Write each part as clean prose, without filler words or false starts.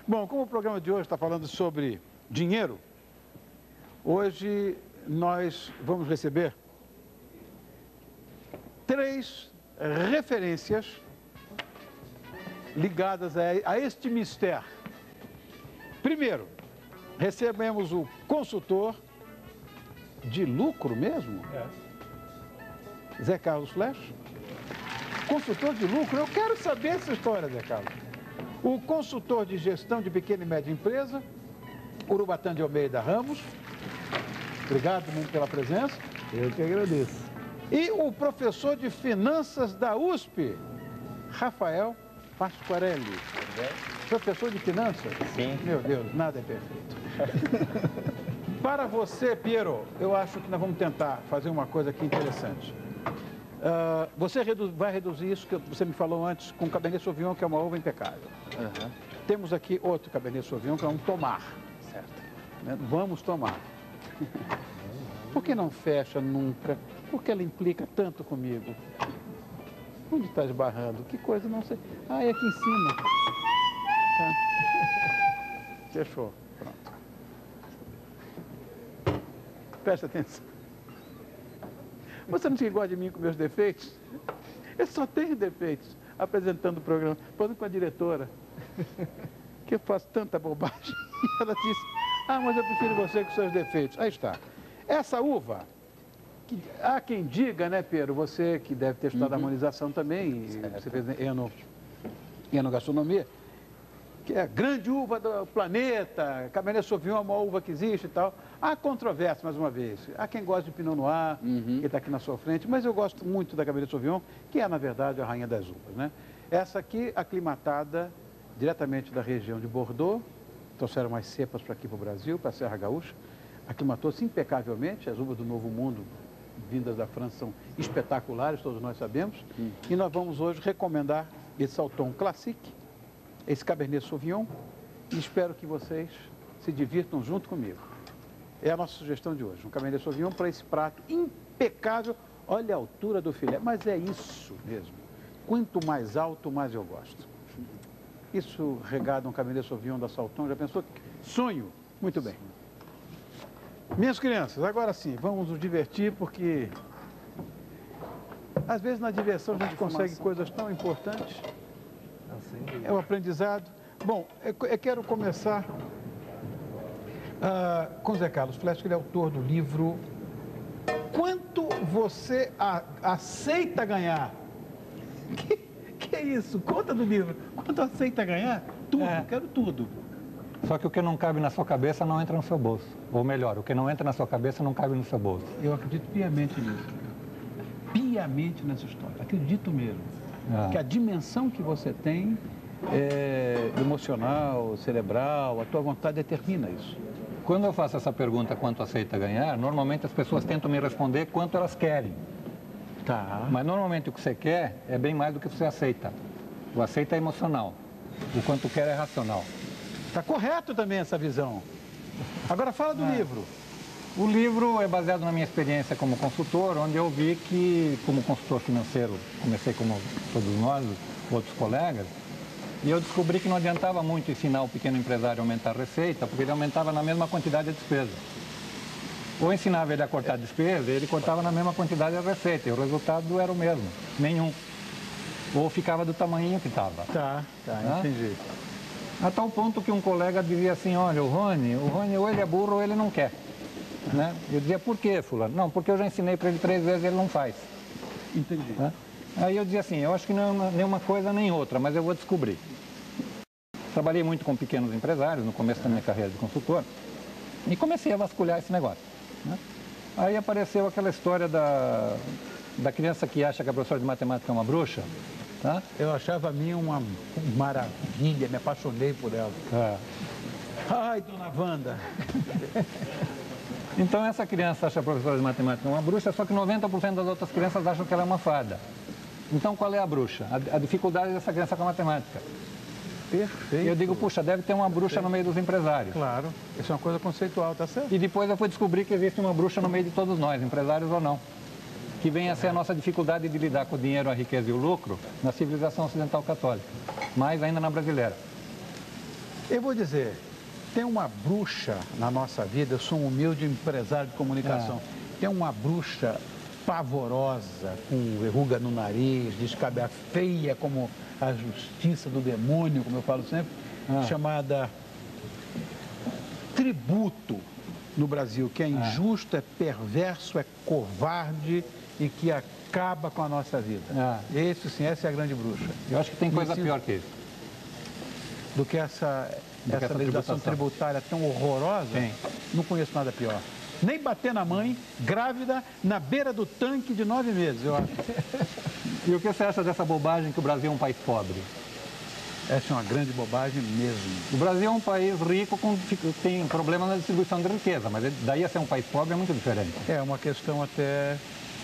Bom, como o programa de hoje está falando sobre dinheiro, hoje nós vamos receber 3 referências ligadas a este mistério. Primeiro, recebemos o consultor de lucro mesmo? Zé Carlos Flesch. Consultor de lucro, eu quero saber essa história, Zé Carlos. O consultor de gestão de pequena e média empresa, Urubatã de Almeida Ramos. Obrigado muito pela presença. Eu que agradeço. E o professor de finanças da USP, Rafael Pasquarelli. Professor de finanças? Sim. Meu Deus, nada é perfeito. Para você, Piero, eu acho que nós vamos tentar fazer uma coisa aqui interessante. Você vai reduzir isso que você me falou antes com o Cabernet Sauvignon, que é uma uva impecável. Temos aqui outro Cabernet Sauvignon, que é um tomar. Certo. Vamos tomar. Por que não fecha nunca? Por que ela implica tanto comigo? Onde está esbarrando? Que coisa, não sei. Ah, é aqui em cima. Tá. Fechou. Pronto. Presta atenção. Você não tinha igual de mim com meus defeitos? Eu só tenho defeitos apresentando o programa. Falando com a diretora, que eu faço tanta bobagem. Ela disse, mas eu prefiro você com seus defeitos. Aí está. Essa uva, há quem diga, né, Pedro, você que deve ter estudado harmonização também, e você fez enogastronomia, que é a grande uva do planeta, Cabernet Sauvignon é a maior uva que existe e tal. Há controvérsia, mais uma vez. Há quem gosta de Pinot Noir, que está aqui na sua frente, mas eu gosto muito da Cabernet Sauvignon, que é, na verdade, a rainha das uvas, né? Essa aqui, aclimatada diretamente da região de Bordeaux, trouxeram mais cepas para aqui para o Brasil, para a Serra Gaúcha, aclimatou-se impecavelmente, as uvas do Novo Mundo, vindas da França, são espetaculares, todos nós sabemos, e nós vamos hoje recomendar esse Salton Classique, esse Cabernet Sauvignon, e espero que vocês se divirtam junto comigo. É a nossa sugestão de hoje, um Cabernet Sauvignon para esse prato impecável. Olha a altura do filé, mas é isso mesmo. Quanto mais alto, mais eu gosto. Isso regado a um Cabernet Sauvignon da Salton, já pensou? Sonho? Muito bem. Minhas crianças, agora sim, vamos nos divertir, porque às vezes na diversão a gente consegue coisas tão importantes. É um aprendizado. Bom, eu quero começar com o Zé Carlos Flesch, que ele é autor do livro Quanto Você Aceita Ganhar? Que é isso? Conta do livro. Quanto aceita ganhar? Tudo, quero tudo. Só que o que não cabe na sua cabeça não entra no seu bolso. Ou melhor, o que não entra na sua cabeça não cabe no seu bolso. Eu acredito piamente nisso. Piamente nessa história. Acredito mesmo. Que a dimensão que você tem emocional, cerebral, a tua vontade determina isso. Quando eu faço essa pergunta, quanto aceita ganhar, normalmente as pessoas tentam me responder quanto elas querem. Tá. Mas normalmente o que você quer é bem mais do que você aceita. O aceita é emocional. O quanto quer é racional. Está correto também essa visão. Agora fala do livro. O livro é baseado na minha experiência como consultor, onde eu vi que, como consultor financeiro, comecei como todos nós, outros colegas, e eu descobri que não adiantava muito ensinar o pequeno empresário a aumentar a receita, porque ele aumentava na mesma quantidade de despesa. Ou ensinava ele a cortar a despesa, ele cortava na mesma quantidade de receita, e o resultado era o mesmo, nenhum. Ou ficava do tamanho que estava. Tá, entendi. A tal ponto que um colega dizia assim, olha, o Rony ou ele é burro ou ele não quer. Né? Eu dizia, por quê, fulano? Não, porque eu já ensinei para ele 3 vezes e ele não faz. Entendi. Né? Aí eu dizia assim, eu acho que não é nenhuma coisa nem outra, mas eu vou descobrir. Trabalhei muito com pequenos empresários no começo da minha carreira de consultor e comecei a vasculhar esse negócio. Né? Aí apareceu aquela história da criança que acha que a professora de matemática é uma bruxa. Tá? Eu achava a minha uma maravilha, me apaixonei por ela. Ai, dona Wanda. Então essa criança acha a professora de matemática uma bruxa, só que 90% das outras crianças acham que ela é uma fada. Então qual é a bruxa? A dificuldade dessa criança com a matemática. Perfeito. E eu digo, puxa, deve ter uma bruxa no meio dos empresários. Claro, isso é uma coisa conceitual, tá certo? E depois eu fui descobrir que existe uma bruxa no meio de todos nós, empresários ou não. Que vem a ser a nossa dificuldade de lidar com o dinheiro, a riqueza e o lucro na civilização ocidental católica, mais ainda na brasileira. Eu vou dizer, tem uma bruxa na nossa vida, eu sou um humilde empresário de comunicação, tem uma bruxa pavorosa, com verruga no nariz, descabela feia como a justiça do demônio, como eu falo sempre, chamada tributo no Brasil, que é injusto, é perverso, é covarde e que acaba com a nossa vida. Esse, sim, essa é a grande bruxa. Eu acho que tem coisa pior que isso. Do que essa legislação tributária tão horrorosa, não conheço nada pior. Nem bater na mãe, grávida, na beira do tanque de 9 meses, eu acho. E o que você acha dessa bobagem que o Brasil é um país pobre? Essa é uma grande bobagem mesmo. O Brasil é um país rico, tem problema na distribuição de riqueza, mas daí a ser um país pobre é muito diferente. É uma questão até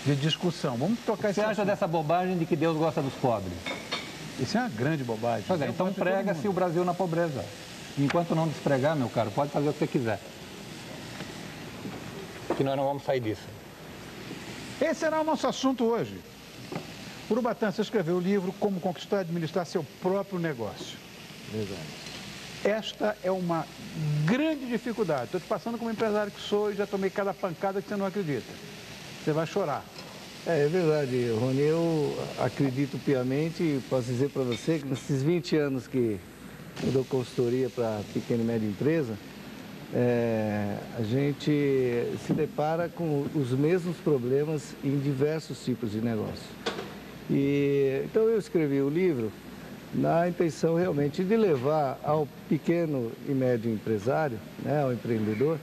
de discussão. Vamos tocar esse assunto. Você acha dessa bobagem de que Deus gosta dos pobres? Isso é uma grande bobagem. Pois é, então prega-se o Brasil na pobreza. Enquanto não despregar, meu caro, pode fazer o que você quiser. Que nós não vamos sair disso. Esse será o nosso assunto hoje. Urubatã, você escreveu o livro Como Conquistar e Administrar Seu Próprio Negócio. Verdade. Esta é uma grande dificuldade. Estou te passando como empresário que sou e já tomei cada pancada que você não acredita. Você vai chorar. É verdade, Rony. Eu acredito piamente e posso dizer para você que nesses 20 anos que eu dou consultoria para pequena e média empresa, a gente se depara com os mesmos problemas em diversos tipos de negócio. Então eu escrevi o livro na intenção realmente de levar ao pequeno e médio empresário, né, ao empreendedor,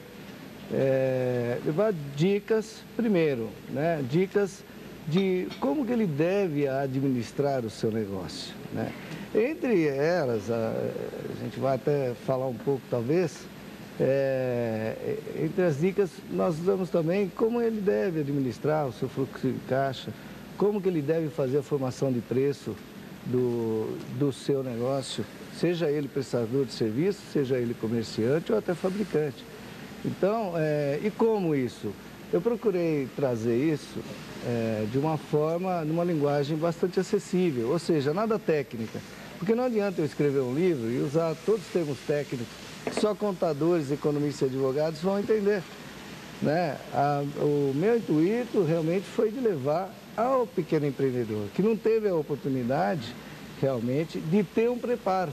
levar dicas, primeiro, né, dicas de como que ele deve administrar o seu negócio, né? Entre elas, a gente vai até falar um pouco talvez, entre as dicas nós damos também como ele deve administrar o seu fluxo de caixa, como que ele deve fazer a formação de preço do seu negócio, seja ele prestador de serviço, seja ele comerciante ou até fabricante. Então, e como isso? Eu procurei trazer isso de uma forma, numa linguagem bastante acessível, ou seja, nada técnica. Porque não adianta eu escrever um livro e usar todos os termos técnicos que só contadores, economistas e advogados vão entender, né? O meu intuito realmente foi de levar ao pequeno empreendedor, que não teve a oportunidade realmente de ter um preparo.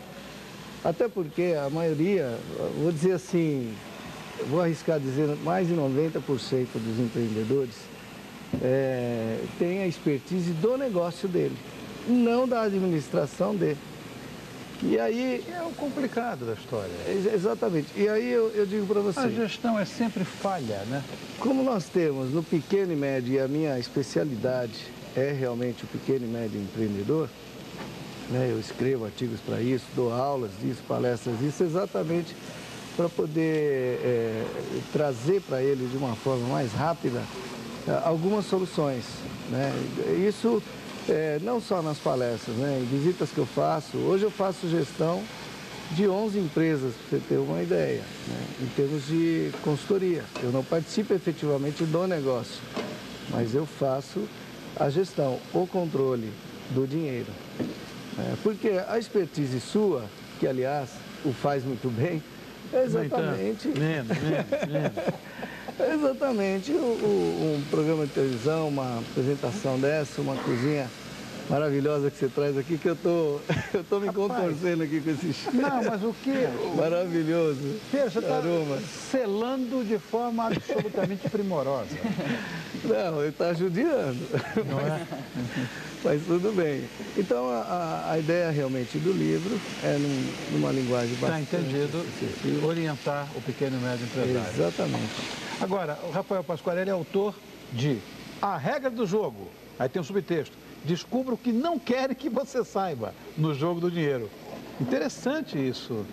Até porque a maioria, vou dizer assim, vou arriscar dizer, mais de 90% dos empreendedores tem a expertise do negócio dele, não da administração dele. E aí... É o complicado da história. Exatamente. E aí eu digo para você... A gestão é sempre falha, né? Como nós temos no pequeno e médio, e a minha especialidade é realmente o pequeno e médio empreendedor, né? Eu escrevo artigos para isso, dou aulas disso, palestras disso, exatamente para poder trazer para ele de uma forma mais rápida algumas soluções, né? Isso... não só nas palestras, né? Em visitas que eu faço. Hoje eu faço gestão de 11 empresas, para você ter uma ideia, né? Em termos de consultoria. Eu não participo efetivamente do negócio, mas eu faço a gestão, o controle do dinheiro. Porque a expertise sua, que aliás o faz muito bem, é exatamente... Menos. É exatamente um programa de televisão, uma apresentação dessa, uma cozinha maravilhosa que você traz aqui, que eu tô me contorcendo aqui com esse cheiro. Não, mas o que... Maravilhoso. Você está selando de forma absolutamente primorosa. Não, ele está judiando. Não é? Mas tudo bem. Então, a ideia realmente do livro é numa linguagem bastante... Está entendido, orientar o pequeno e médio empresário. Exatamente. Agora, o Rafael Pasquarelli é autor de A Regra do Jogo. Aí tem um subtexto. Descubra o que não querem que você saiba no jogo do dinheiro. Interessante isso.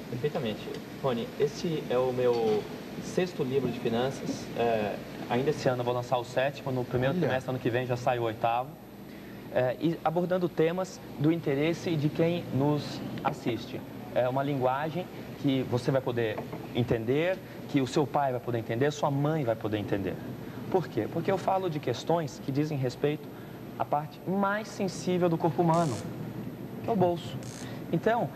Perfeitamente. Rony, esse é o meu 6º livro de finanças. Ainda esse ano eu vou lançar o 7º, no primeiro trimestre, ano que vem, já sai o 8º. E abordando temas do interesse de quem nos assiste. É uma linguagem que você vai poder entender, que o seu pai vai poder entender, sua mãe vai poder entender. Por quê? Porque eu falo de questões que dizem respeito à parte mais sensível do corpo humano, que é o bolso. Então,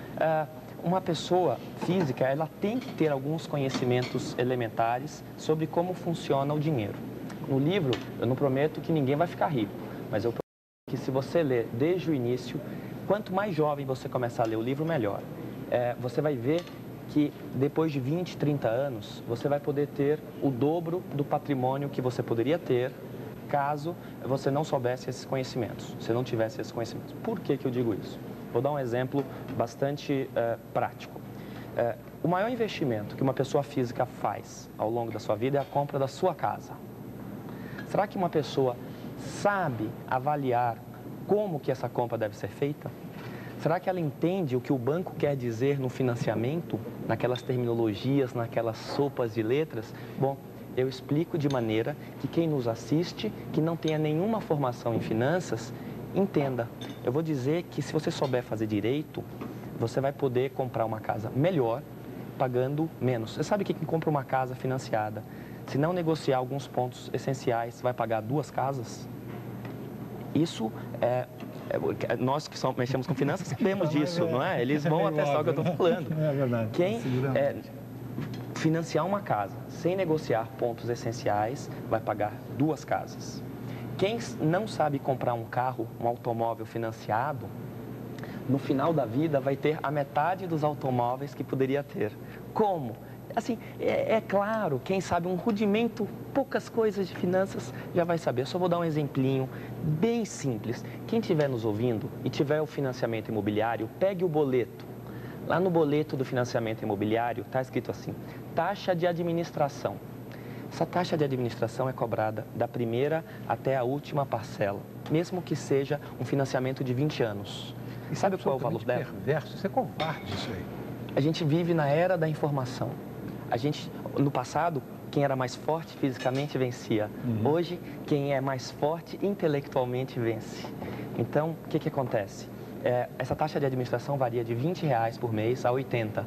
uma pessoa física, ela tem que ter alguns conhecimentos elementares sobre como funciona o dinheiro. No livro, eu não prometo que ninguém vai ficar rico, mas eu prometo que se você ler desde o início, quanto mais jovem você começar a ler o livro, melhor. Você vai ver que depois de 20, 30 anos, você vai poder ter o dobro do patrimônio que você poderia ter caso você não soubesse esses conhecimentos, se não tivesse esses conhecimentos. Por que eu digo isso? Vou dar um exemplo bastante prático. O maior investimento que uma pessoa física faz ao longo da sua vida é a compra da sua casa. Será que uma pessoa sabe avaliar como que essa compra deve ser feita? Será que ela entende o que o banco quer dizer no financiamento, naquelas terminologias, naquelas sopas de letras? Bom, eu explico de maneira que quem nos assiste, que não tenha nenhuma formação em finanças, entenda. Eu vou dizer que se você souber fazer direito, você vai poder comprar uma casa melhor, pagando menos. Você sabe que quem compra uma casa financiada, se não negociar alguns pontos essenciais, vai pagar 2 casas? Isso nós que mexemos com finanças sabemos disso, não é? Eles vão atestar o que eu estou falando. É verdade. Quem financiar uma casa sem negociar pontos essenciais vai pagar 2 casas. Quem não sabe comprar um carro, um automóvel financiado, no final da vida vai ter a metade dos automóveis que poderia ter. Como? Assim, é claro, quem sabe um rudimento, poucas coisas de finanças já vai saber. Eu só vou dar um exemplinho bem simples. Quem estiver nos ouvindo e tiver o financiamento imobiliário, pegue o boleto. Lá no boleto do financiamento imobiliário está escrito assim, taxa de administração. Essa taxa de administração é cobrada da primeira até a última parcela, mesmo que seja um financiamento de 20 anos. E sabe qual é o valor dela? Perverso, isso é covarde, isso aí. A gente vive na era da informação. No passado, quem era mais forte fisicamente vencia. Hoje, quem é mais forte intelectualmente vence. Então, o que acontece? Essa taxa de administração varia de R$20 por mês a 80.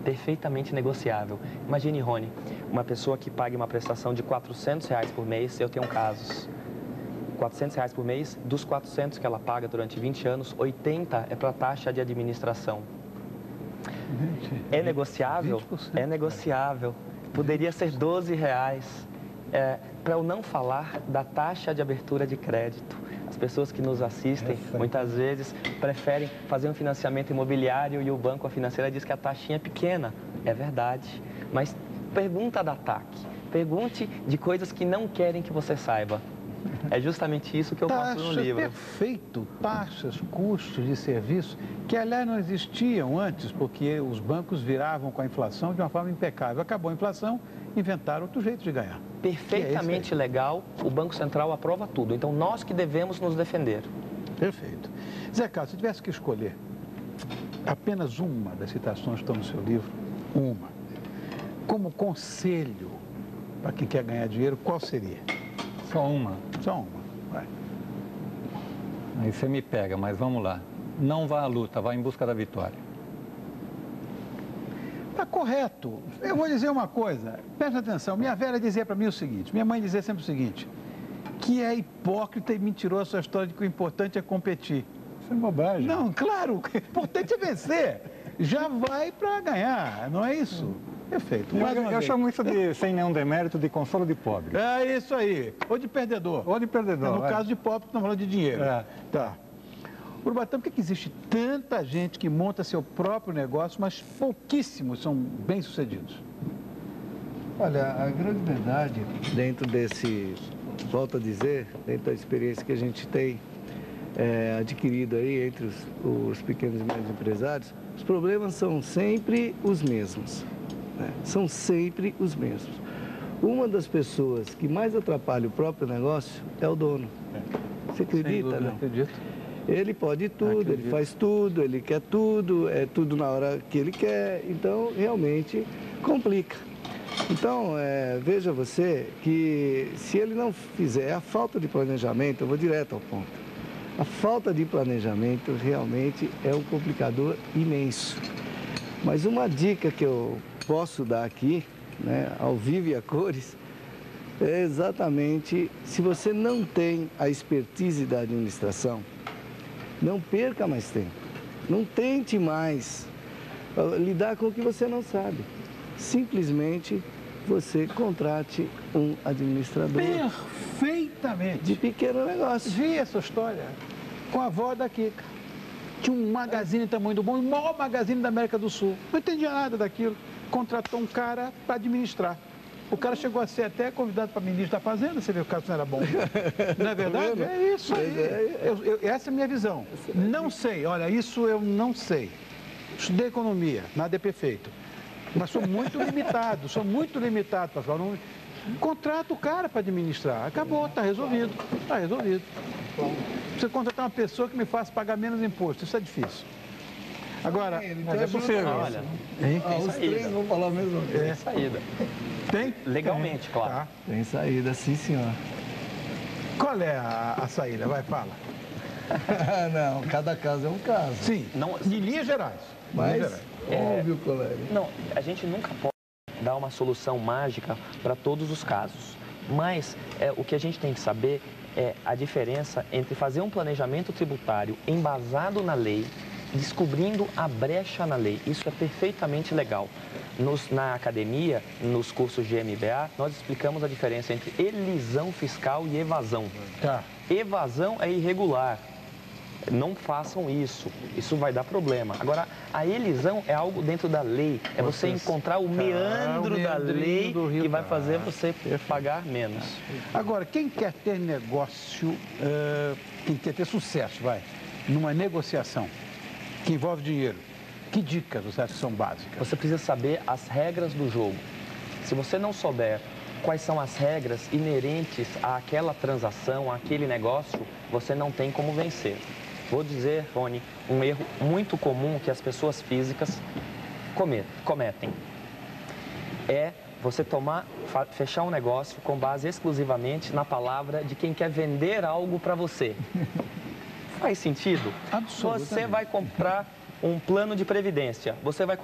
Perfeitamente negociável. Imagine, Rony, uma pessoa que pague uma prestação de R$400 por mês, eu tenho casos. R$400 por mês, dos 400 que ela paga durante 20 anos, 80 é para a taxa de administração. É negociável? 20%. É negociável. Poderia ser R$12. Para eu não falar da taxa de abertura de crédito. As pessoas que nos assistem, muitas vezes, preferem fazer um financiamento imobiliário e o banco, a financeira, diz que a taxinha é pequena. É verdade. Mas pergunta da TAC. Pergunte de coisas que não querem que você saiba. É justamente isso que eu faço no livro. Perfeito. Taxas, custos de serviço, que aliás não existiam antes, porque os bancos viravam com a inflação de uma forma impecável. Acabou a inflação, inventaram outro jeito de ganhar. Perfeitamente legal, o Banco Central aprova tudo. Então, nós que devemos nos defender. Perfeito. Zé Carlos, se tivesse que escolher apenas uma das citações que estão no seu livro, uma, como conselho para quem quer ganhar dinheiro, qual seria? Só uma. Só uma, vai. Aí você me pega, mas vamos lá. Não vá à luta, vá em busca da vitória. Está correto. Eu vou dizer uma coisa, presta atenção. Minha velha dizia para mim o seguinte, minha mãe dizia sempre o seguinte, que é hipócrita e mentirosa a história de que o importante é competir. Isso é bobagem. Não, claro, o importante é vencer. Já vai para ganhar, não é isso? Perfeito. Eu chamo isso de, sem nenhum demérito, de consolo de pobre. É isso aí. Ou de perdedor. Ou de perdedor. No caso de pobre, estamos falando de dinheiro. Tá. Urubatã, por que existe tanta gente que monta seu próprio negócio, mas pouquíssimos são bem-sucedidos? Olha, a grande verdade, dentro desse, volto a dizer, dentro da experiência que a gente tem adquirido aí entre os pequenos e médios empresários, os problemas são sempre os mesmos. São sempre os mesmos. Uma das pessoas que mais atrapalha o próprio negócio é o dono. Você acredita? Não? Acredito. Ele pode tudo, ele faz tudo, ele quer tudo, é tudo na hora que ele quer, então realmente complica. Então, veja você que se ele não fizer a falta de planejamento, eu vou direto ao ponto, a falta de planejamento realmente é um complicador imenso. Mas uma dica que eu posso dar aqui, ao vivo e a cores, é exatamente, se você não tem a expertise da administração, não perca mais tempo, não tente mais lidar com o que você não sabe. Simplesmente você contrate um administrador. Perfeitamente. De pequeno negócio. Vi essa história com a avó da Kika. Tinha um magazine tamanho do bom, o maior magazine da América do Sul. Não entendia nada daquilo. Contratou um cara para administrar. O cara chegou a ser até convidado para ministro da Fazenda, você vê o caso não era bom. Não é verdade? É isso aí. Essa é a minha visão. Não sei, olha, isso eu não sei. Estudei economia, nada é perfeito. Mas sou muito limitado, pastor. Não... Contrata o cara para administrar. Acabou, está resolvido. Está resolvido. Você contratar uma pessoa que me faça pagar menos imposto, isso é difícil. Agora, mas é possível. Olha, os três vão falar mesmo. tem saída. Tem? Legalmente, claro. Tá. Tem saída, sim, senhor. Qual é a saída? Vai, fala. Não, cada caso é um caso. Sim, Não, em linhas gerais. Mas, óbvio, colega. Não, a gente nunca pode dar uma solução mágica para todos os casos. Mas o que a gente tem que saber é a diferença entre fazer um planejamento tributário embasado na lei, descobrindo a brecha na lei. Isso é perfeitamente legal. Na academia, nos cursos de MBA, nós explicamos a diferença entre elisão fiscal e evasão. Tá. Evasão é irregular. Não façam isso. Isso vai dar problema. Agora, a elisão é algo dentro da lei. É você encontrar o meandro da lei que vai fazer você pagar menos. Agora, quem quer ter negócio, quem quer ter sucesso, numa negociação que envolve dinheiro, que dicas você acha que são básicas? Você precisa saber as regras do jogo. Se você não souber quais são as regras inerentes àquela transação, àquele negócio, você não tem como vencer. Vou dizer, Rony, um erro muito comum que as pessoas físicas cometem. É você fechar um negócio com base exclusivamente na palavra de quem quer vender algo para você. Faz sentido? Absolutamente. Você vai comprar um plano de previdência. Você vai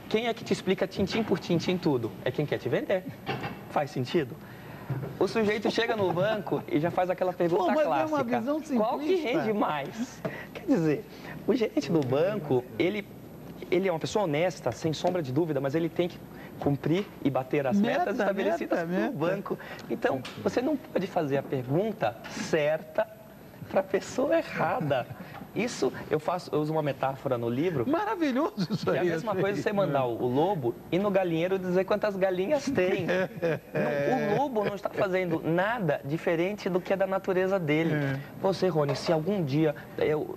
Quem é que te explica tintim por tintim tudo? É quem quer te vender. Faz sentido? O sujeito chega no banco e já faz aquela pergunta mas clássica. É uma visão simplista. Qual que rende mais? Quer dizer, o gerente do banco, ele é uma pessoa honesta, sem sombra de dúvida, mas ele tem que cumprir e bater as metas estabelecidas pelo banco. Então, você não pode fazer a pergunta certa para a pessoa errada. Isso, eu uso uma metáfora no livro. Maravilhoso isso aí. É a mesma coisa você mandar o lobo ir no galinheiro dizer quantas galinhas tem. O lobo não está fazendo nada diferente do que é da natureza dele. Você, Rony, se algum dia,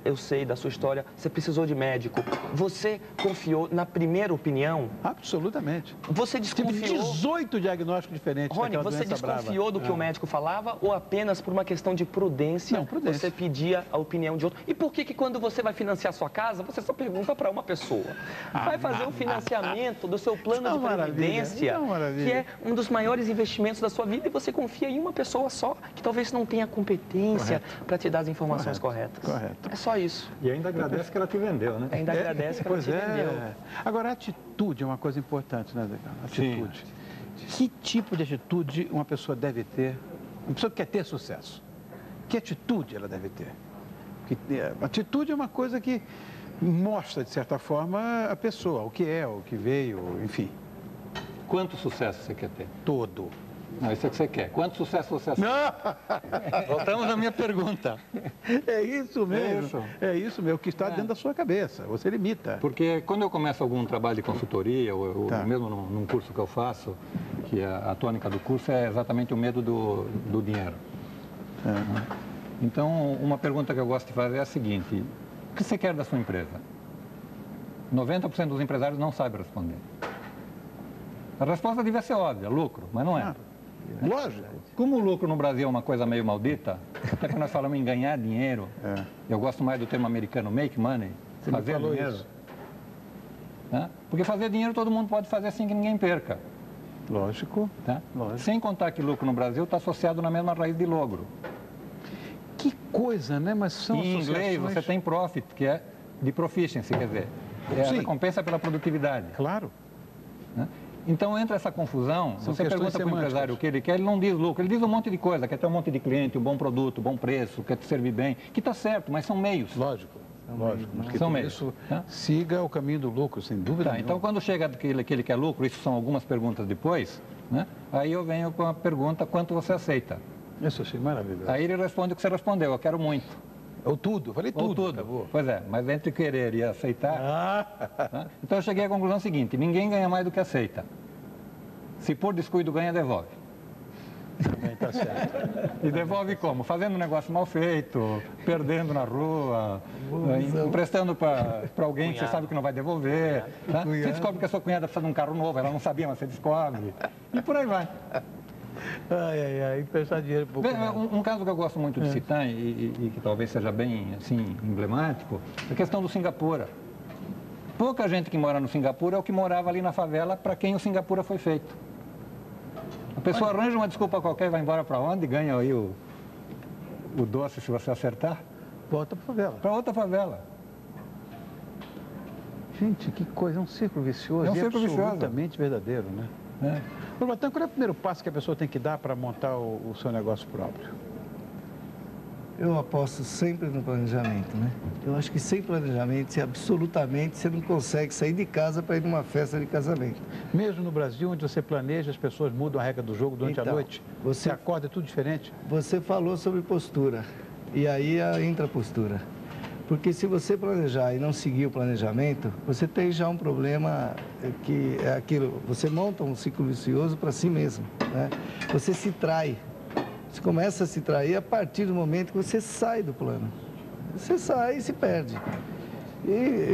eu sei da sua história, você precisou de médico, você confiou na primeira opinião? Absolutamente. Você desconfiou... Tive 18 diagnósticos diferentes. Rony, você desconfiou do que o médico falava ou apenas por uma questão de prudência, você pedia a opinião de outro? E por que quando você vai financiar sua casa, você só pergunta para uma pessoa? Vai fazer o financiamento do seu plano de previdência, que é um dos maiores investimentos da sua vida, e você confia em uma pessoa só, que talvez não tenha competência para te dar as informações corretas. Correto. É só isso. E ainda agradece que ela te vendeu, né? Ainda agradece que ela te vendeu. Agora, a atitude é uma coisa importante, né, Zé Carlos? Atitude. Que tipo de atitude uma pessoa deve ter? Uma pessoa que quer ter sucesso. Que atitude ela deve ter? Atitude é uma coisa que mostra, de certa forma, a pessoa, o que é, o que veio, enfim. Quanto sucesso você quer ter? Todo. Não, isso é o que você quer. Quanto sucesso você quer? Voltamos à minha pergunta. É isso mesmo. É isso mesmo, o que está dentro da sua cabeça. Você limita. Porque quando eu começo algum trabalho de consultoria, ou mesmo num curso que eu faço, que a tônica do curso é exatamente o medo do dinheiro. Então, uma pergunta que eu gosto de fazer é a seguinte: o que você quer da sua empresa? 90% dos empresários não sabem responder. A resposta devia ser óbvia, lucro, mas não é. Lógico. Como o lucro no Brasil é uma coisa meio maldita, até quando nós falamos em ganhar dinheiro, eu gosto mais do termo americano, make money, fazer dinheiro. Isso. Porque fazer dinheiro todo mundo pode fazer sem que ninguém perca. Lógico. Lógico. Sem contar que lucro no Brasil está associado na mesma raiz de logro. Que coisa, né? Mas são em inglês você tem profit, que é de proficiency, quer dizer, é a recompensa pela produtividade. Claro. Então entra essa confusão, você pergunta para o empresário o que ele quer, ele não diz lucro, ele diz um monte de coisa, quer ter um monte de cliente, um bom produto, um bom preço, quer te servir bem, que está certo, mas são meios. Lógico. lógico. Não. São meios. Isso Tá? siga o caminho do lucro, sem dúvida Tá, nenhuma. então, quando chega aquele que ele quer lucro, isso são algumas perguntas depois, né? Aí eu venho com a pergunta, quanto você aceita? Isso eu achei maravilhoso. Aí ele responde o que você respondeu, eu quero muito. Ou tudo, eu falei Ou tudo. tudo. Acabou. Pois é, mas entre querer e aceitar... Né? Então eu cheguei à conclusão seguinte, ninguém ganha mais do que aceita. Se por descuido ganha, devolve. Também tá certo. E devolve como? Fazendo um negócio mal feito, perdendo na rua, emprestando para alguém que você sabe que não vai devolver. Tá? Você descobre que a sua cunhada precisa de um carro novo, ela não sabia, mas você descobre. E por aí vai. Emprestar dinheiro pouco. Um caso que eu gosto muito de citar e que talvez seja bem assim, emblemático, é a questão do Singapura. Pouca gente que mora no Singapura é o que morava ali na favela para quem o Singapura foi feito. A pessoa arranja uma desculpa qualquer e vai embora para onde? Ganha aí o doce se você acertar? Volta para favela. Para outra favela. Gente, que coisa, é um círculo vicioso. É um círculo vicioso. Absolutamente verdadeiro, né? Então, qual é o primeiro passo que a pessoa tem que dar para montar o seu negócio próprio? Eu aposto sempre no planejamento, né? Eu acho que sem planejamento, absolutamente, você não consegue sair de casa para ir numa festa de casamento. Mesmo no Brasil, onde você planeja, as pessoas mudam a regra do jogo durante a noite? Você acorda, é tudo diferente? Você falou sobre postura, e aí entra a postura. Porque se você planejar e não seguir o planejamento, você tem já um problema que é aquilo, você monta um ciclo vicioso para si mesmo, né? Você se trai. Você começa a se trair a partir do momento que você sai do plano. Você sai e se perde.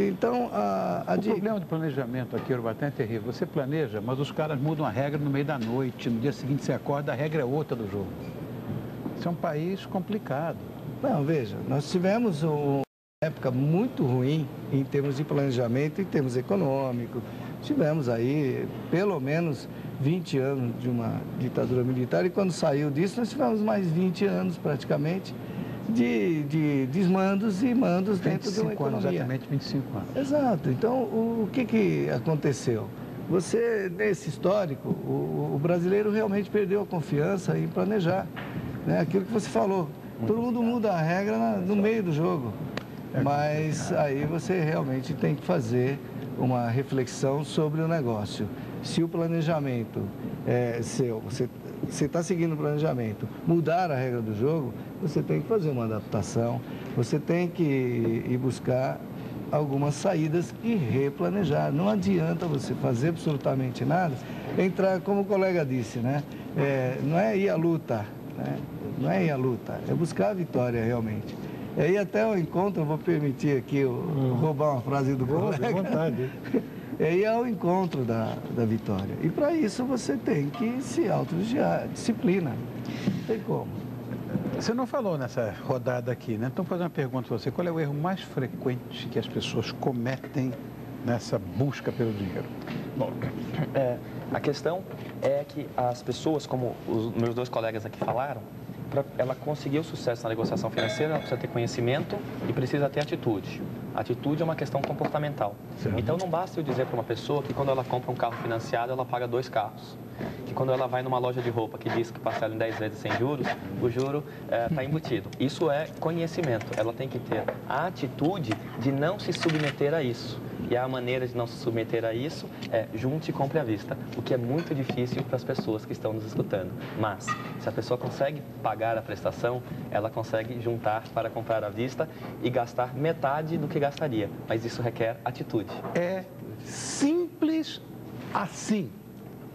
Então, o problema do planejamento aqui, Urubatã, é terrível. Você planeja, mas os caras mudam a regra no meio da noite. No dia seguinte você acorda, a regra é outra do jogo. Isso é um país complicado. Não, veja, nós tivemos uma época muito ruim em termos de planejamento, em termos econômicos. Tivemos aí pelo menos 20 anos de uma ditadura militar e quando saiu disso nós tivemos mais 20 anos praticamente de desmandos e mandos dentro de uma economia. Exatamente 25 anos. Exato. Então, o que aconteceu? Você, nesse histórico, o brasileiro realmente perdeu a confiança em planejar, né? Aquilo que você falou, todo mundo muda a regra no meio do jogo, mas aí você realmente tem que fazer uma reflexão sobre o negócio. Se o planejamento seu, você está seguindo o planejamento, mudar a regra do jogo, você tem que fazer uma adaptação, você tem que ir buscar algumas saídas e replanejar. Não adianta você fazer absolutamente nada, entrar, como o colega disse, né? Não é ir à luta, né? Não é ir à luta, é buscar a vitória realmente. E aí até o encontro, eu vou permitir aqui roubar uma frase do colega. À vontade. E ao encontro da vitória. E para isso você tem que se autovigiar, disciplina. Não tem como. Você não falou nessa rodada aqui, né? Então, vou fazer uma pergunta para você. Qual é o erro mais frequente que as pessoas cometem nessa busca pelo dinheiro? Bom, a questão é que as pessoas, como os meus dois colegas aqui falaram, para ela conseguir o sucesso na negociação financeira, ela precisa ter conhecimento e precisa ter atitude. Atitude é uma questão comportamental. Certo. Então, não basta eu dizer para uma pessoa que quando ela compra um carro financiado, ela paga 2 carros. Que quando ela vai numa loja de roupa que diz que parcela em 10 vezes sem juros, o juro está embutido. Isso é conhecimento. Ela tem que ter a atitude de não se submeter a isso. E a maneira de não se submeter a isso é junte e compre à vista, o que é muito difícil para as pessoas que estão nos escutando. Mas, se a pessoa consegue pagar a prestação, ela consegue juntar para comprar à vista e gastar metade do que gastaria. Mas isso requer atitude. É simples assim.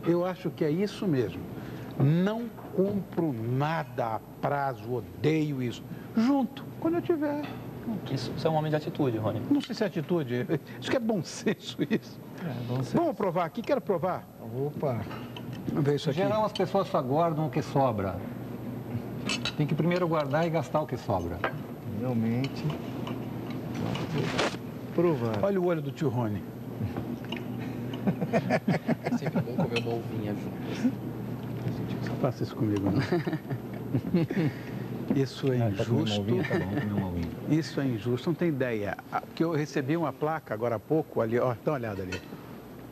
Eu acho que é isso mesmo. Não compro nada a prazo, odeio isso. Junto, quando eu tiver. Isso é um homem de atitude, Rony. Não sei se é atitude. Acho que é bom senso isso. Bom senso. Vamos provar aqui? Quero provar. Opa! Vamos ver isso aqui. Em geral, as pessoas só guardam o que sobra. Tem que primeiro guardar e gastar o que sobra. Realmente. Provar. Olha o olho do tio Rony. É sempre bom comer uma uvinha junto. Não faça isso comigo, não. Isso é injusto. Isso é injusto, não tem ideia. Porque eu recebi uma placa agora há pouco, ali, ó, dá uma olhada ali.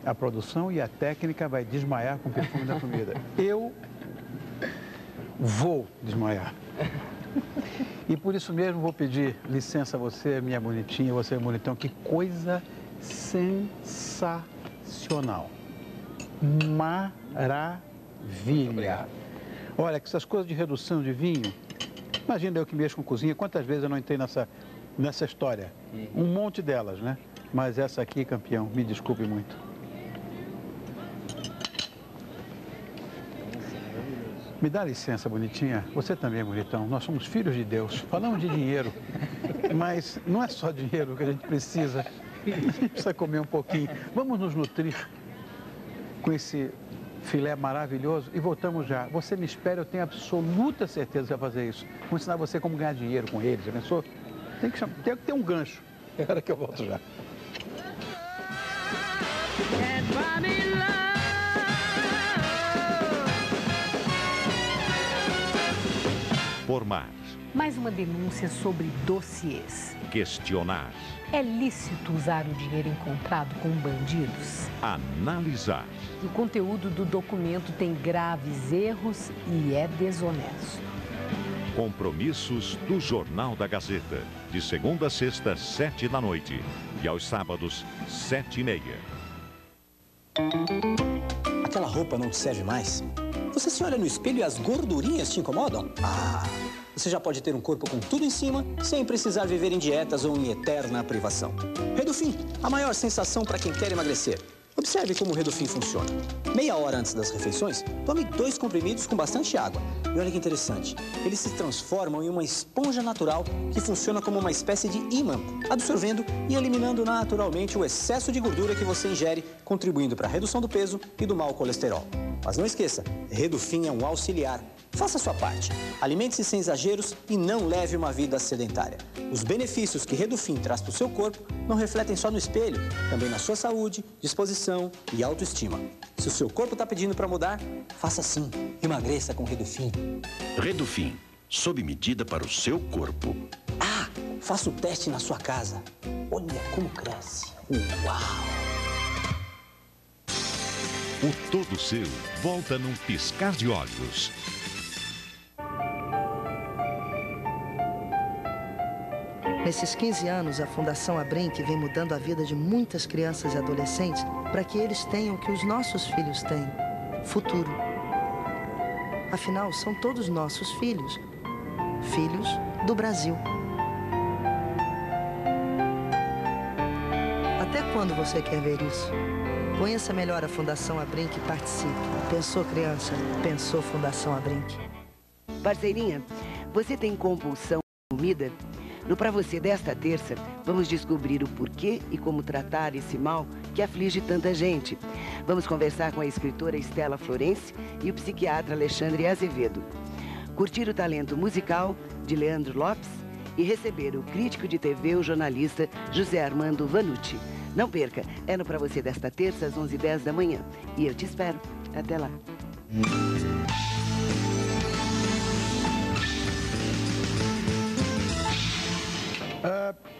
A produção e a técnica vai desmaiar com o perfume da comida. Eu vou desmaiar. E por isso mesmo vou pedir licença a você, minha bonitinha, você, bonitão. Que coisa sensacional. Maravilha. Olha, que essas coisas de redução de vinho, imagina eu que mexo com cozinha, quantas vezes eu não entrei nessa história? Um monte delas, né? Mas essa aqui, campeão, me desculpe muito. Me dá licença, bonitinha. Você também é bonitão. Nós somos filhos de Deus. Falamos de dinheiro, mas não é só dinheiro que a gente precisa. A gente precisa comer um pouquinho. Vamos nos nutrir com esse filé maravilhoso e voltamos já. Você me espera, eu tenho absoluta certeza que vai fazer isso. Vou ensinar você como ganhar dinheiro com eles, já pensou? Tem que ter um gancho. É hora que eu volto já. Formar. Mais uma denúncia sobre dossiês. Questionar. É lícito usar o dinheiro encontrado com bandidos? Analisar. O conteúdo do documento tem graves erros e é desonesto. Compromissos do Jornal da Gazeta. De segunda a sexta, 7 da noite. E aos sábados, 7h30. Aquela roupa não te serve mais? Você se olha no espelho e as gordurinhas te incomodam? Você já pode ter um corpo com tudo em cima, sem precisar viver em dietas ou em eterna privação. Redufim, a maior sensação para quem quer emagrecer. Observe como o Redufim funciona. Meia hora antes das refeições, tome 2 comprimidos com bastante água. E olha que interessante, eles se transformam em uma esponja natural que funciona como uma espécie de ímã, absorvendo e eliminando naturalmente o excesso de gordura que você ingere, contribuindo para a redução do peso e do mau colesterol. Mas não esqueça, Redufim é um auxiliar. Faça a sua parte. Alimente-se sem exageros e não leve uma vida sedentária. Os benefícios que Redufim traz para o seu corpo não refletem só no espelho, também na sua saúde, disposição e autoestima. Se o seu corpo está pedindo para mudar, faça sim. Emagreça com Redufim. Redufim, sob medida para o seu corpo. Faça o teste na sua casa. Olha como cresce. Uau! O Todo Seu volta num piscar de olhos. Nesses 15 anos, a Fundação Abrinq vem mudando a vida de muitas crianças e adolescentes para que eles tenham o que os nossos filhos têm: futuro. Afinal, são todos nossos filhos. Filhos do Brasil. Até quando você quer ver isso? Conheça melhor a Fundação Abrinq e participe. Pensou criança? Pensou Fundação Abrinq. Parceirinha, você tem compulsão por comida? No Pra Você desta terça, vamos descobrir o porquê e como tratar esse mal que aflige tanta gente. Vamos conversar com a escritora Estela Florence e o psiquiatra Alexandre Azevedo. Curtir o talento musical de Leandro Lopes e receber o crítico de TV, o jornalista José Armando Vanucci. Não perca, é no Pra Você desta terça, às 11h10 da manhã. E eu te espero. Até lá.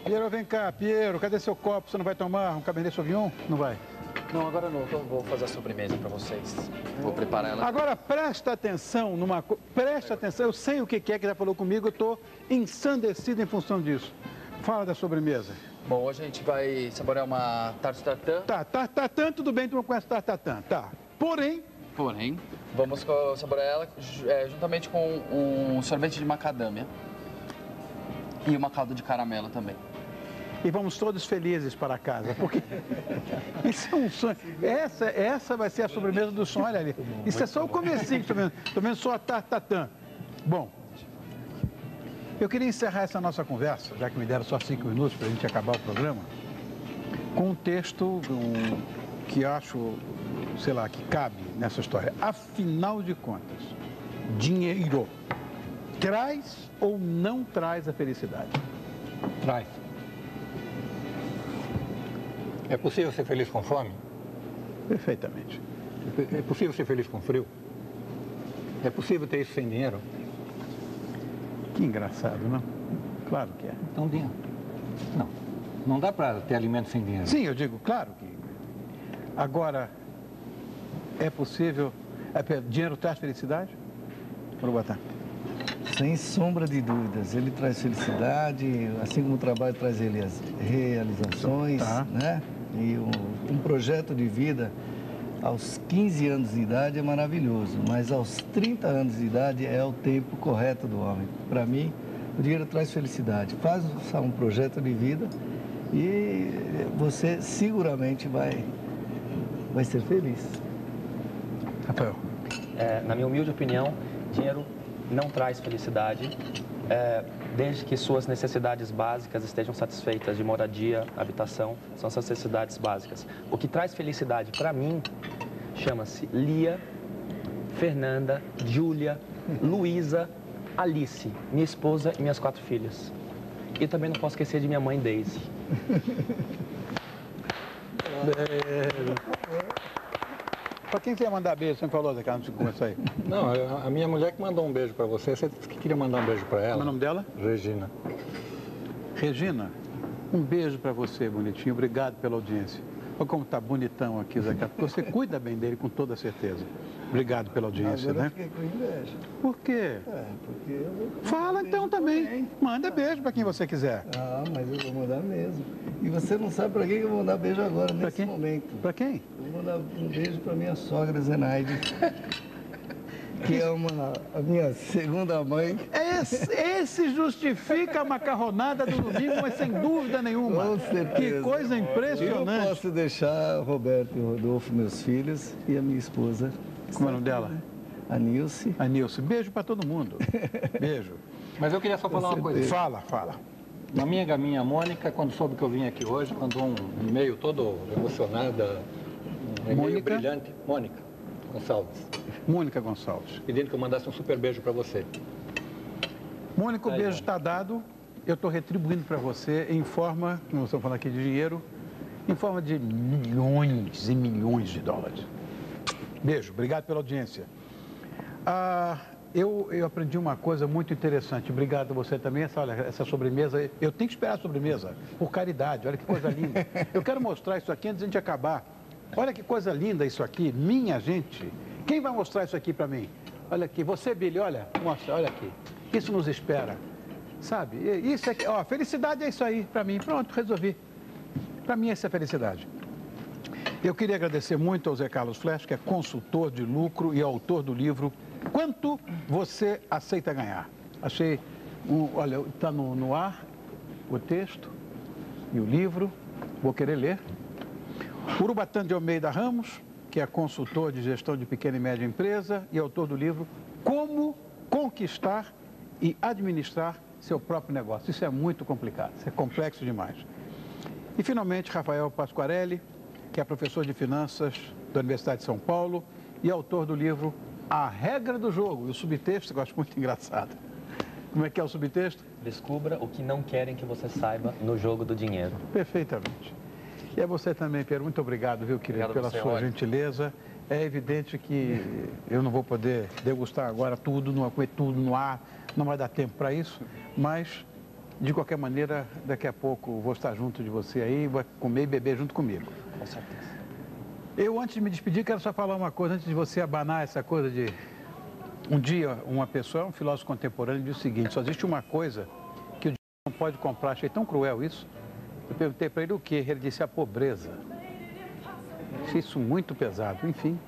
Piero, vem cá. Piero, cadê seu copo? Você não vai tomar um Cabernet Sauvignon? Não vai? Não, agora não. Então vou fazer a sobremesa para vocês. Vou preparar ela. Agora presta atenção numa coisa. Presta atenção. Eu sei o que é que já falou comigo. Eu estou ensandecido em função disso. Fala da sobremesa. Bom, hoje a gente vai saborear uma tarte tartã. Tá, tartatã, tudo bem, tu não conhece tartatã. Tá. Porém, vamos saborear ela juntamente com um sorvete de macadâmia. E uma calda de caramelo também. E vamos todos felizes para casa, porque isso é um sonho. Essa vai ser a sobremesa do sonho, olha ali. Isso é só o comecinho, estou vendo só a tartatã. Bom, eu queria encerrar essa nossa conversa, já que me deram só 5 minutos para a gente acabar o programa, com um texto que acho, sei lá, que cabe nessa história. Afinal de contas, dinheiro traz ou não traz a felicidade? Traz. É possível ser feliz com fome? Perfeitamente. É possível ser feliz com frio? É possível ter isso sem dinheiro? Que engraçado, não? Claro que é. Então, dinheiro. Não dá para ter alimento sem dinheiro. Sim, eu digo, claro que... Agora, é possível... Dinheiro traz felicidade? Vou botar. Sem sombra de dúvidas. Ele traz felicidade, assim como o trabalho traz ele as realizações, né? E um projeto de vida aos 15 anos de idade é maravilhoso, mas aos 30 anos de idade é o tempo correto do homem. Para mim, o dinheiro traz felicidade. Faz um projeto de vida e você seguramente vai ser feliz. Rafael. Na minha humilde opinião, dinheiro não traz felicidade, desde que suas necessidades básicas estejam satisfeitas, de moradia, habitação, são essas necessidades básicas. O que traz felicidade para mim chama-se Lia, Fernanda, Júlia, Luísa, Alice, minha esposa e minhas 4 filhas. E também não posso esquecer de minha mãe, Daisy. Pra quem você ia mandar beijo? Você me falou, Zé Carlos, antes de começar aí. Não, a minha mulher que mandou um beijo para você. Você disse que queria mandar um beijo para ela. Como é o nome dela? Regina. Regina, um beijo para você, bonitinho. Obrigado pela audiência. Olha como tá bonitão aqui, Zé Carlos. Você cuida bem dele com toda certeza. Obrigado pela audiência, Agora né? eu fiquei com inveja. Por quê? Porque eu Fala então também. Manda beijo para quem você quiser. Ah, mas eu vou mandar mesmo. E você não sabe para quem eu vou mandar beijo agora, nesse momento. Para quem? Eu vou mandar um beijo para minha sogra, Zenaide, que é a minha segunda mãe. Esse justifica a macarronada do domingo, mas sem dúvida nenhuma. Com certeza. Que coisa impressionante. Eu não posso deixar Roberto e Rodolfo, meus filhos, e a minha esposa. Como é o nome dela? A Nilce. A Nilce. Beijo para todo mundo. Beijo. Mas eu queria só falar uma coisa. Fala. Uma amiga minha, Mônica, quando soube que eu vim aqui hoje, mandou um e-mail todo emocionada, um e-mail brilhante. Mônica Gonçalves. Mônica Gonçalves. Pedindo que eu mandasse um super beijo para você. Mônica, o beijo está dado. Eu estou retribuindo para você em forma, como nós estamos falando aqui de dinheiro, em forma de milhões e milhões de dólares. Beijo, obrigado pela audiência. Eu aprendi uma coisa muito interessante. Obrigado a você também. Essa sobremesa, eu tenho que esperar a sobremesa, por caridade. Olha que coisa linda. Eu quero mostrar isso aqui antes de a gente acabar. Olha que coisa linda isso aqui, minha gente. Quem vai mostrar isso aqui para mim? Olha aqui, você, Billy, olha, mostra, olha aqui. Isso nos espera, sabe? Isso aqui, ó, felicidade é isso aí para mim. Pronto, resolvi. Para mim essa é a felicidade. Eu queria agradecer muito ao Zé Carlos Flesch, que é consultor de lucro e autor do livro Quanto Você Aceita Ganhar. Achei, olha, está no ar o texto e o livro, vou querer ler. Urubatã de Almeida Ramos, que é consultor de gestão de pequena e média empresa e autor do livro Como Conquistar e Administrar Seu Próprio Negócio. Isso é muito complicado, isso é complexo demais. E, finalmente, Rafael Pasquarelli, que é professor de finanças da Universidade de São Paulo e autor do livro A Regra do Jogo. E o subtexto, eu acho muito engraçado. Como é que é o subtexto? Descubra o que não querem que você saiba no jogo do dinheiro. Perfeitamente. E a você também, Pedro, muito obrigado, viu, querido, pela sua gentileza. É evidente que eu não vou poder degustar agora tudo, não vou comer tudo no ar, não vai dar tempo para isso, mas, de qualquer maneira, daqui a pouco vou estar junto de você aí, vai comer e beber junto comigo. Com certeza. Eu, antes de me despedir, quero só falar uma coisa, antes de você abanar essa coisa de... Um dia, uma pessoa, um filósofo contemporâneo, disse o seguinte: só existe uma coisa que o dinheiro não pode comprar. Achei tão cruel isso. Eu perguntei para ele o quê? Ele disse a pobreza. Achei isso muito pesado. Enfim,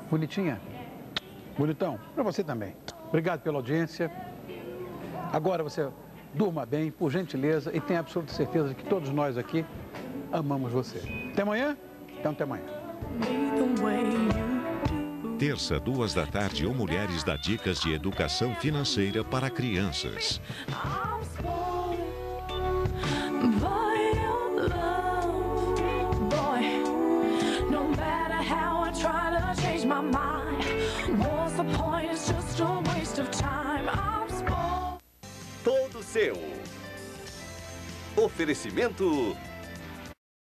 bonitinha. Bonitão, para você também. Obrigado pela audiência. Agora você durma bem, por gentileza, e tenha absoluta certeza de que todos nós aqui amamos você. Até amanhã? Então, até amanhã. Terça, 14h, o Mulheres dá dicas de educação financeira para crianças. Todo seu. Oferecimento